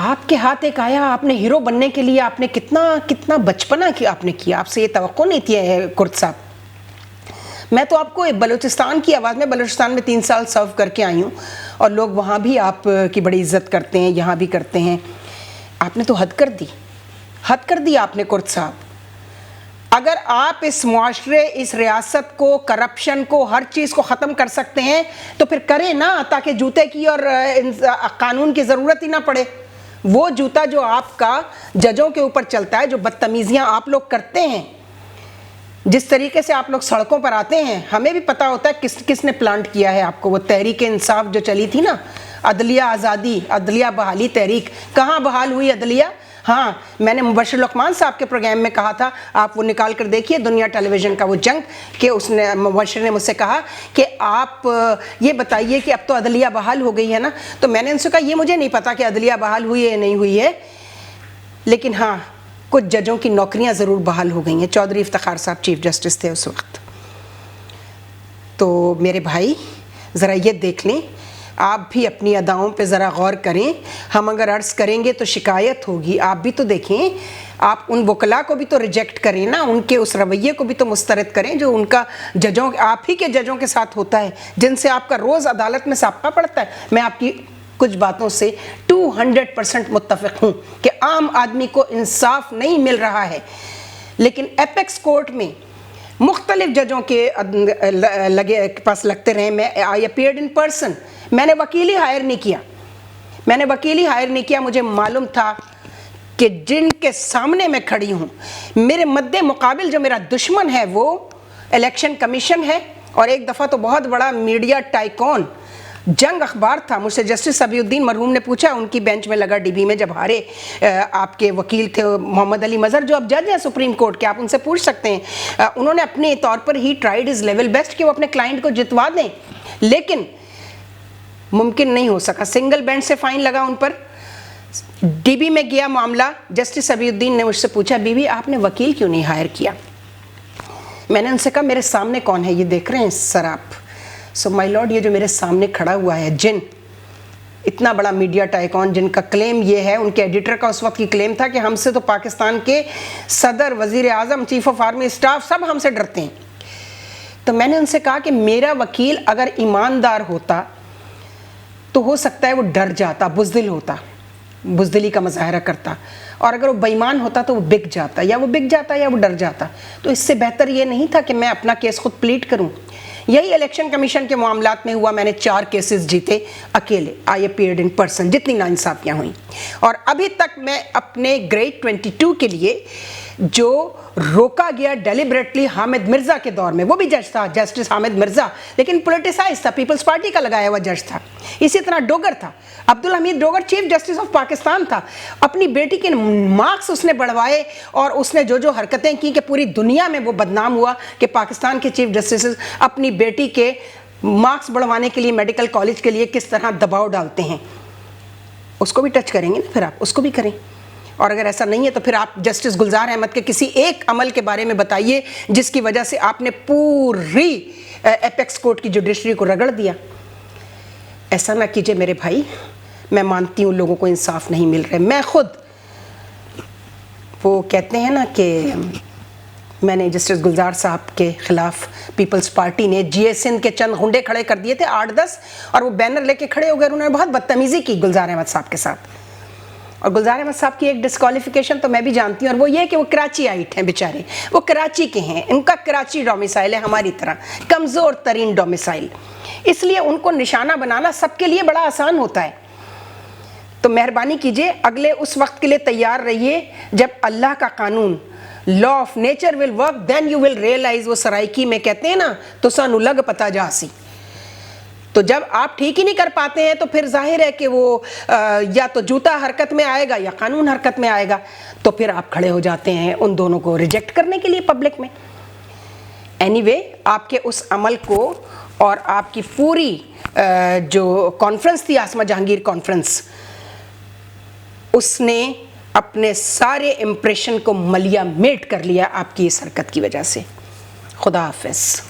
آپ کے ہاتھ ایک آیا, آپ نے ہیرو بننے کے لیے آپ نے کتنا بچپنا کی آپ نے کیا, آپ سے یہ توقع نہیں تھی کرد صاحب. میں تو آپ کو بلوچستان کی آواز میں بلوچستان میں 3 سال سرو کر کے آئی ہوں, اور لوگ وہاں بھی آپ کی بڑی عزت کرتے ہیں, یہاں بھی کرتے ہیں. آپ نے تو حد کر دی آپ نے کرد صاحب. اگر آپ اس معاشرے, اس ریاست کو, کرپشن کو, ہر چیز کو ختم کر سکتے ہیں تو پھر کریں نا, تاکہ جوتے کی اور قانون کی ضرورت ہی نہ پڑے. وہ جوتا جو آپ کا ججوں کے اوپر چلتا ہے, جو بدتمیزیاں آپ لوگ کرتے ہیں, جس طریقے سے آپ لوگ سڑکوں پر آتے ہیں, ہمیں بھی پتا ہوتا ہے کس نے پلانٹ کیا ہے آپ کو. وہ تحریک انصاف جو چلی تھی نا, عدلیہ آزادی, عدلیہ بحالی تحریک, کہاں بحال ہوئی عدلیہ؟ ہاں, میں نے مبشر لقمان صاحب کے پروگرام میں کہا تھا, آپ وہ نکال کر دیکھیے دنیا ٹیلی ویژن کا وہ جنگ, کہ اس نے مبشر نے مجھ سے کہا کہ آپ یہ بتائیے کہ اب تو عدلیہ بحال ہو گئی ہے نا. تو میں نے ان سے کہا یہ مجھے نہیں پتا کہ عدلیہ بحال ہوئی ہے یا نہیں ہوئی ہے, لیکن ہاں کچھ ججوں کی نوکریاں ضرور بحال ہو گئی ہیں. چودھری افتخار صاحب چیف جسٹس تھے اس وقت. تو میرے بھائی ذرا یہ دیکھ لیں, آپ بھی اپنی اداؤں پہ ذرا غور کریں. ہم اگر عرض کریں گے تو شکایت ہوگی. آپ بھی تو دیکھیں, آپ ان وکلا کو بھی تو ریجیکٹ کریں نا, ان کے اس رویے کو بھی تو مسترد کریں جو ان کا ججوں, آپ ہی کے ججوں کے ساتھ ہوتا ہے, جن سے آپ کا روز عدالت میں سابقہ پڑتا ہے. میں آپ کی کچھ باتوں سے 200% متفق ہوں کہ عام آدمی کو انصاف نہیں مل رہا ہے, لیکن ایپیکس کورٹ میں مختلف ججوں کے پاس لگتے رہے. میں آئی اپیئرڈ ان پرسن, میں نے وکیل ہی ہائر نہیں کیا. مجھے معلوم تھا کہ جن کے سامنے میں کھڑی ہوں, میرے مد مقابل جو میرا دشمن ہے وہ الیکشن کمیشن ہے, اور ایک دفعہ تو بہت بڑا میڈیا ٹائکون جنگ اخبار تھا. مجھ سے جسٹس صبی الدین مرحوم نے پوچھا, ان کی بینچ میں لگا ڈی بی میں جب ہارے, آپ کے وکیل تھے محمد علی مظہر جو اب جج ہیں سپریم کورٹ کے, آپ ان سے پوچھ سکتے ہیں, انہوں نے اپنے طور پر ہی ٹرائیڈ ہز لیول بیسٹ کہ وہ اپنے کلائنٹ کو جتوا دیں, لیکن ممکن نہیں ہو سکا. سنگل بینچ سے فائن لگا ان پر. ڈی بی میں گیا معاملہ, جسٹس صبی الدین نے مجھ سے پوچھا, بی بی آپ نے وکیل کیوں نہیں ہائر کیا؟ میں نے ان سے کہا میرے سامنے کون ہے, یہ دیکھ رہے ہیں سر آپ؟ سو مائی لارڈ, یہ جو میرے سامنے کھڑا ہوا ہے جن اتنا بڑا میڈیا ٹائکون, جن کا کلیم یہ ہے, ان کے ایڈیٹر کا اس وقت کی کلیم تھا کہ ہم سے تو پاکستان کے صدر, وزیر اعظم, چیف آف آرمی اسٹاف سب ہم سے ڈرتے ہیں. تو میں نے ان سے کہا کہ میرا وکیل اگر ایماندار ہوتا تو ہو سکتا ہے وہ ڈر جاتا, بزدل ہوتا, بزدلی کا مظاہرہ کرتا, اور اگر وہ بے ایمان ہوتا تو وہ بک جاتا, یا وہ ڈر جاتا. تو اس سے بہتر یہ نہیں تھا کہ میں اپنا کیس خود پلیٹ کروں. یہی الیکشن کمیشن کے معاملات میں ہوا. میں نے 4 کیسز جیتے اکیلے, آئی اپیئرڈ ان پرسن, جتنی ناانصافیاں ہوئیں. اور ابھی تک میں اپنے گریڈ 22 کے لیے جو روکا گیا ڈیلیبریٹلی حامد مرزا کے دور میں, وہ بھی جج تھا, جسٹس حامد مرزا, لیکن پولیٹیسائز تھا, پیپلز پارٹی کا لگایا ہوا جج تھا. اسی طرح ڈوگر تھا, Abdul Hameed Dogar chief justice of Pakistan تھا. اپنی بیٹی کے مارکس اس نے بڑھوائے, اور اس نے جو حرکتیں کی کہ پوری دنیا میں وہ بدنام ہوا کہ پاکستان کے چیف جسٹسز اپنی بیٹی کے مارکس بڑھوانے کے لیے میڈیکل کالج کے لیے کس طرح دباؤ ڈالتے ہیں. اس کو بھی ٹچ کریں گے نا, پھر آپ اس کو بھی کریں. اور اگر ایسا نہیں ہے تو پھر آپ جسٹس گلزار احمد کے کسی ایک عمل کے بارے میں بتائیے جس کی وجہ سے آپ نے پوری ایپیکس کورٹ کی جوڈیشری کو رگڑ دیا. ایسا نہ کیجئے میرے بھائی. میں مانتی ہوں لوگوں کو انصاف نہیں مل رہے. میں خود, وہ کہتے ہیں نا کہ میں نے جسٹس گلزار صاحب کے خلاف پیپلز پارٹی نے جی اے سندھ کے چند غنڈے کھڑے کر دیے تھے 8-10, اور وہ بینر لے کے کھڑے ہو گئے. انہوں نے بہت بدتمیزی کی گلزار احمد صاحب کے ساتھ. اور گلزار احمد صاحب کی ایک ڈسکوالیفیکیشن تو میں بھی جانتی ہوں, اور وہ یہ کہ وہ کراچی آئٹ ہیں بیچارے, وہ کراچی کے ہیں, ان کا کراچی ڈومیسائل ہے, ہماری طرح کمزور ترین ڈومیسائل. اس لیے ان کو نشانہ بنانا سب کے لیے بڑا آسان ہوتا ہے. تو مہربانی کیجئے اگلے اس وقت کے لیے تیار رہیے جب اللہ کا قانون, law of nature will work, then you will realize. وہ سرائکی میں کہتے ہیں نا, تو سانو لگ پتا جاسی. تو جب آپ ٹھیک ہی نہیں کر پاتے ہیں تو پھر ظاہر ہے کہ وہ یا تو جوتا حرکت میں آئے گا یا قانون حرکت میں آئے گا. تو پھر آپ کھڑے ہو جاتے ہیں ان دونوں کو ریجیکٹ کرنے کے لیے پبلک میں. اینی وے, آپ کے اس عمل کو اور آپ کی پوری جو کانفرنس تھی, عاصمہ جہانگیر کانفرنس, اس نے اپنے سارے امپریشن کو ملیا میٹ کر لیا آپ کی اس حرکت کی وجہ سے. خدا حافظ.